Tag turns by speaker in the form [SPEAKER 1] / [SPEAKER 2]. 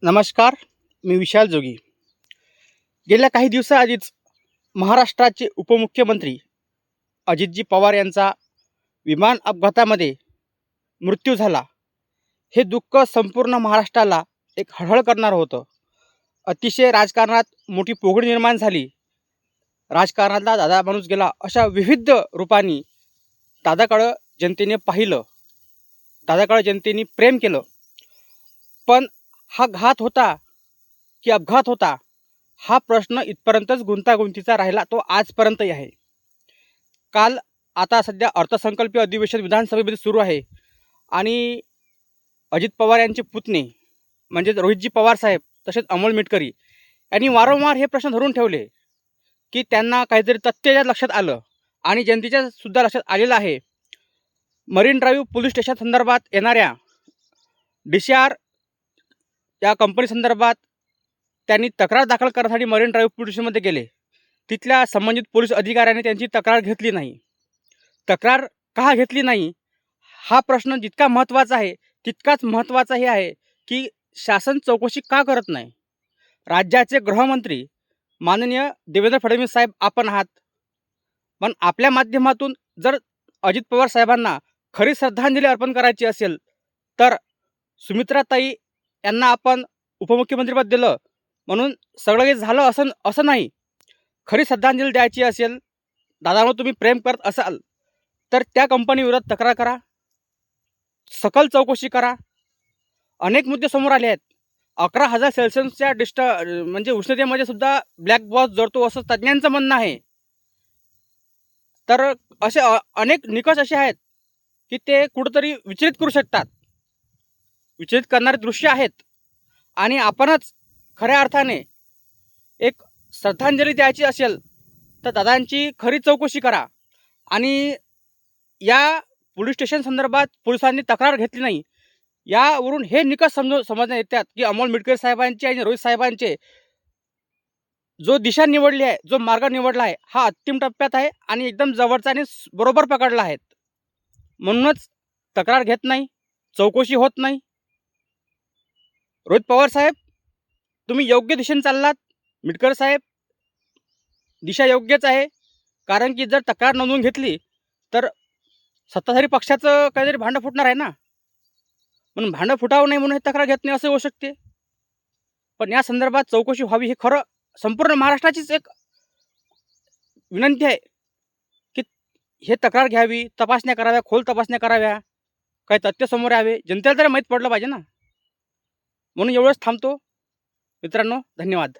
[SPEAKER 1] नमस्कार. मी विशाल जोगी. गेल्या काही दिवसाआधीच महाराष्ट्राचे उपमुख्यमंत्री अजितजी पवार यांचा विमान अपघातामध्ये मृत्यू झाला. हे दुःख संपूर्ण महाराष्ट्राला एक हळहळ करणारं होतं. अतिशय राजकारणात मोठी पोगडी निर्माण झाली. राजकारणातला दादा माणूस गेला अशा विविध रूपांनी दादाकडं जनतेने पाहिलं, दादाकडं जनतेने प्रेम केलं. पण हा घात होता की अपघात होता, हा प्रश्न इथपर्यंतच गुंतागुंतीचा राहिला, तो आजपर्यंतही आहे. काल आता सध्या अर्थसंकल्पीय अधिवेशन विधानसभेमध्ये सुरू आहे आणि अजित पवार यांचे पुतणे म्हणजे रोहितजी पवार साहेब तसेच अमोल मिटकरी यांनी वारंवार हे प्रश्न धरून ठेवले की त्यांना काहीतरी तथ्य लक्षात आलं आणि जनतेच्या सुद्धा लक्षात आलेलं आहे. मरीन ड्राईव्ह पोलीस स्टेशन संदर्भात येणाऱ्या DCR या कंपनी संदर्भात त्यांनी तक्रार दाखल करण्यासाठी मरीन ड्राईव्ह पोलीस स्टेशनमध्ये गेले. तिथल्या संबंधित पोलीस अधिकाऱ्याने त्यांची तक्रार घेतली नाही. तक्रार का घेतली नाही हा प्रश्न जितका महत्त्वाचा आहे तितकाच महत्त्वाचा हे आहे की शासन चौकशी का करत नाही. राज्याचे गृहमंत्री माननीय देवेंद्र फडणवीस साहेब आपण आहात, पण आपल्या माध्यमातून जर अजित पवार साहेबांना खरी श्रद्धांजली अर्पण करायची असेल तर सुमित्राताई यांना आपण उपमुख्यमंत्रीपद दिलं म्हणून सगळं काही झालं असं नाही. खरी श्रद्धांजली द्यायची असेल, दादांवर तुम्ही प्रेम करत असाल तर त्या कंपनीविरोधात तक्रार करा, सकल चौकशी करा. अनेक मुद्दे समोर आले आहेत. 11,000 सेल्सियसच्या म्हणजे उष्णतेमध्ये सुद्धा ब्लॅक बॉक्स जळतो असं तज्ज्ञांचं म्हणणं आहे. तर असे अनेक निकष असे आहेत की ते कुठंतरी विचलित करू शकतात, विचलित करणारे दृश्य आहेत. आणि आपणच खऱ्या अर्थाने एक श्रद्धांजली द्यायची असेल तर दादांची खरी चौकशी करा. आणि या पोलीस स्टेशन संदर्भात पोलिसांनी तक्रार घेतली नाही यावरून हे निकष समजण्यात येतात की अमोल मिटकरी साहेबांचे आणि रोहित साहेबांचे जो दिशा निवडली आहे, जो मार्ग निवडला आहे हा अंतिम टप्प्यात आहे आणि एकदम जवळचा आणि बरोबर पकडला आहे. म्हणूनच तक्रार घेत नाही, चौकशी होत नाही. रोहित पवार साहेब तुम्ही योग्य दिशेने चाललात. मिटकर साहेब दिशा योग्यच आहे, कारण की जर तक्रार नोंदवून घेतली तर सत्ताधारी पक्षाचं काहीतरी भांडं फुटणार आहे ना. म्हणून भांडं फुटावं नाही म्हणून हे तक्रार घेत नाही असं होऊ शकते. पण या संदर्भात चौकशी व्हावी हे खरं संपूर्ण महाराष्ट्राचीच एक विनंती आहे की हे तक्रार घ्यावी, तपासण्या कराव्या, खोल तपासण्या कराव्या, काही तथ्य समोर यावे, जनतेला तरी माहीत पडलं पाहिजे ना. म्हणून एवढंच थांबतो मित्रांनो. धन्यवाद.